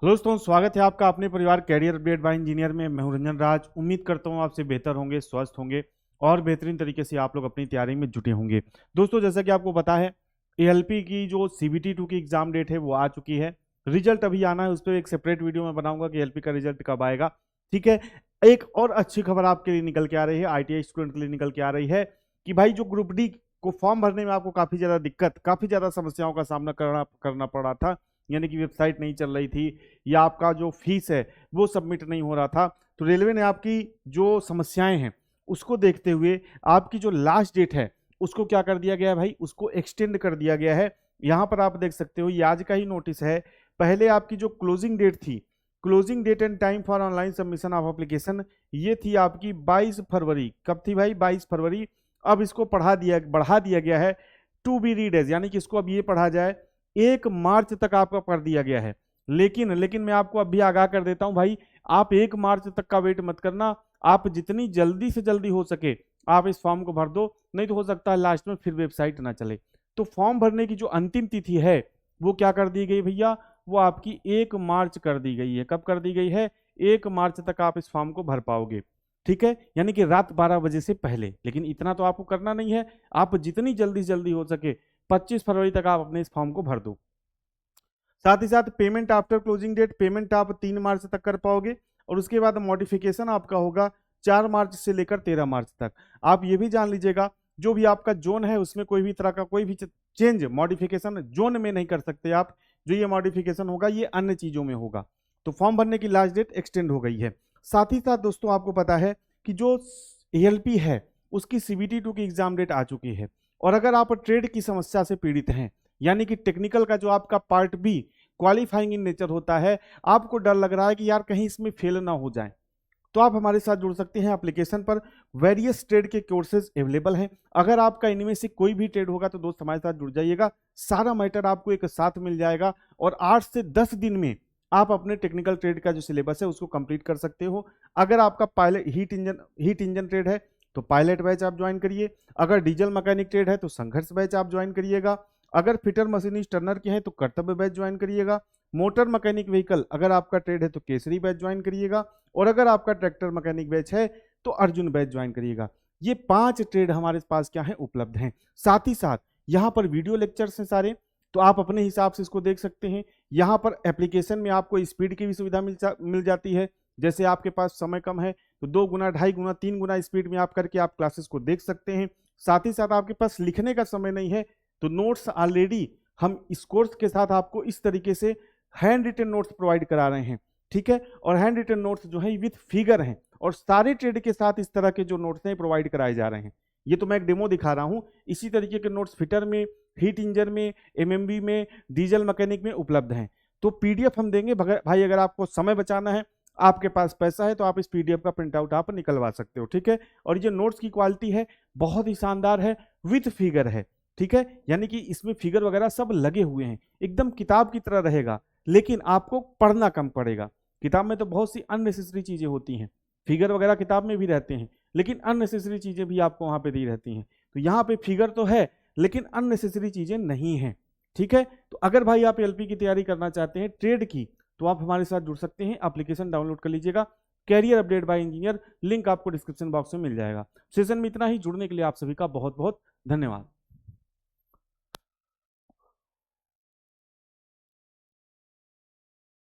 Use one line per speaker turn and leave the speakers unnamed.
दोस्तों स्वागत है आपका अपने परिवार कैरियर अपडेट बाय इंजीनियर में। मैं हूं रंजन राज। उम्मीद करता हूं आपसे बेहतर होंगे, स्वस्थ होंगे और बेहतरीन तरीके से आप लोग अपनी तैयारी में जुटे होंगे। दोस्तों जैसा कि आपको पता है एएलपी की जो सीबीटी 2 की एग्जाम डेट है वो आ चुकी है। रिजल्ट अभी आना है, उस पर एक सेपरेट वीडियो में बनाऊंगा कि एएलपी का रिजल्ट कब आएगा। ठीक है, एक और अच्छी खबर आपके लिए निकल के आ रही है, आईटीआई स्टूडेंट के लिए निकल के आ रही है कि भाई जो ग्रुप डी को फॉर्म भरने में आपको काफी ज्यादा दिक्कत, काफी ज्यादा समस्याओं का सामना करना पड़ रहा था, यानी कि वेबसाइट नहीं चल रही थी या आपका जो फीस है वो सबमिट नहीं हो रहा था, तो रेलवे ने आपकी जो समस्याएं हैं उसको देखते हुए आपकी जो लास्ट डेट है उसको क्या कर दिया गया है भाई, उसको एक्सटेंड कर दिया गया है। यहां पर आप देख सकते हो, ये आज का ही नोटिस है। पहले आपकी जो क्लोजिंग डेट थी, closing date and time for online submission of application, ये थी आपकी 22 फरवरी। कब थी भाई? 22 फरवरी। अब इसको बढ़ा दिया गया है टू बी रीड एज, यानी कि इसको अब ये पढ़ा जाए 1 मार्च तक आपका कर दिया गया है। लेकिन मैं आपको अभी आगाह कर देता हूं भाई, आप 1 मार्च तक का वेट मत करना। आप जितनी जल्दी से जल्दी हो सके आप इस फॉर्म को भर दो, नहीं तो हो सकता है लास्ट में फिर वेबसाइट ना चले। तो फॉर्म भरने की जो अंतिम तिथि है वो क्या कर दी गई भैया? वो आपकी 1 मार्च कर दी गई है। कब कर दी गई है? 1 मार्च तक आप इस फॉर्म को भर पाओगे। ठीक है, यानी कि रात 12 बजे से पहले। लेकिन इतना तो आपको करना नहीं है, आप जितनी जल्दी से जल्दी हो सके 25 फरवरी तक आप अपने इस फॉर्म को भर दो। साथ ही साथ payment after closing date, payment आप 3 मार्च तक कर पाओगे और उसके बाद मॉडिफिकेशन आपका होगा 4 मार्च से लेकर 13 मार्च तक। आप ये भी जान लीजिएगा, जो भी आपका जोन है उसमें कोई भी तरह का कोई भी चेंज मॉडिफिकेशन जोन में नहीं कर सकते आप। जो ये मॉडिफिकेशन होगा ये अन्य चीजों में होगा। तो फॉर्म भरने की लास्ट डेट एक्सटेंड हो गई है। साथ ही साथ दोस्तों आपको पता है कि जो एएलपी है उसकी सीबीटी 2 की एग्जाम डेट आ चुकी है। और अगर आप ट्रेड की समस्या से पीड़ित हैं, यानी कि टेक्निकल का जो आपका part B qualifying in nature होता है, आपको डर लग रहा है कि यार कहीं इसमें फेल ना हो जाए, तो आप हमारे साथ जुड़ सकते हैं। एप्लीकेशन पर वेरियस ट्रेड के कोर्सेज अवेलेबल हैं। अगर आपका इनमें से कोई भी ट्रेड होगा तो दोस्त हमारे साथ जुड़ जाइएगा, सारा मैटर आपको एक साथ मिल जाएगा और 8 से 10 दिन में आप अपने टेक्निकल ट्रेड का जो सिलेबस है उसको कंप्लीट कर सकते हो। अगर आपका पायलट हीट इंजन ट्रेड है तो पायलट बैच आप ज्वाइन करिए। अगर डीजल मैकेनिक ट्रेड है तो संघर्ष बैच आप ज्वाइन करिएगा। अगर फिटर मशीनिस्ट टर्नर के हैं तो कर्तव्य बैच ज्वाइन करिएगा। मोटर मैकेनिक व्हीकल अगर आपका ट्रेड है तो केसरी बैच ज्वाइन करिएगा। और अगर आपका ट्रैक्टर मैकेनिक बैच है तो अर्जुन बैच ज्वाइन करिएगा। ये 5 ट्रेड हमारे पास क्या है, उपलब्ध हैं। साथ ही साथ यहाँ पर वीडियो लेक्चर्स हैं सारे, तो आप अपने हिसाब से इसको देख सकते हैं। यहाँ पर एप्लीकेशन में आपको स्पीड की भी सुविधा मिल जाती है। जैसे आपके पास समय कम है तो 2 गुना, 2.5 गुना, 3 गुना स्पीड में आप करके आप क्लासेस को देख सकते हैं। साथ ही साथ आपके पास लिखने का समय नहीं है तो नोट्स ऑलरेडी हम इस कोर्स के साथ आपको इस तरीके से हैंड रिटन नोट्स प्रोवाइड करा रहे हैं। ठीक है, और हैंड रिटन नोट्स जो है विथ फिगर हैं और सारे ट्रेड के साथ इस तरह के जो नोट्स हैं प्रोवाइड कराए जा रहे हैं। ये तो मैं एक डेमो दिखा रहा हूं, इसी तरीके के नोट्स फिटर में, हीट इंजन में, एमएमबी में, डीजल मैकेनिक में उपलब्ध हैं। तो पीडीएफ हम देंगे भाई, अगर आपको समय बचाना है, आपके पास पैसा है, तो आप इस पीडीएफ का प्रिंट आउट आप निकलवा सकते हो। ठीक है, और ये नोट्स की क्वालिटी है बहुत ही शानदार है, विथ फिगर है। ठीक है, यानी कि इसमें फिगर वगैरह सब लगे हुए हैं, एकदम किताब की तरह रहेगा, लेकिन आपको पढ़ना कम पड़ेगा। किताब में तो बहुत सी अननेसेसरी चीजें होती हैं, फिगर वगैरह किताब में भी रहते हैं, लेकिन अननेसेसरी चीजें भी आपको वहां पे दी रहती हैं। तो यहाँ पे फिगर तो है लेकिन अननेसेसरी चीजें नहीं हैं। ठीक है, तो अगर भाई आप एलपी की तैयारी करना चाहते हैं ट्रेड की, तो आप हमारे साथ जुड़ सकते हैं। एप्लीकेशन डाउनलोड कर लीजिएगा, career update by engineer, link आपको डिस्क्रिप्शन बॉक्स में मिल जाएगा। सेशन में इतना ही। जुड़ने के लिए आप सभी का बहुत बहुत धन्यवाद।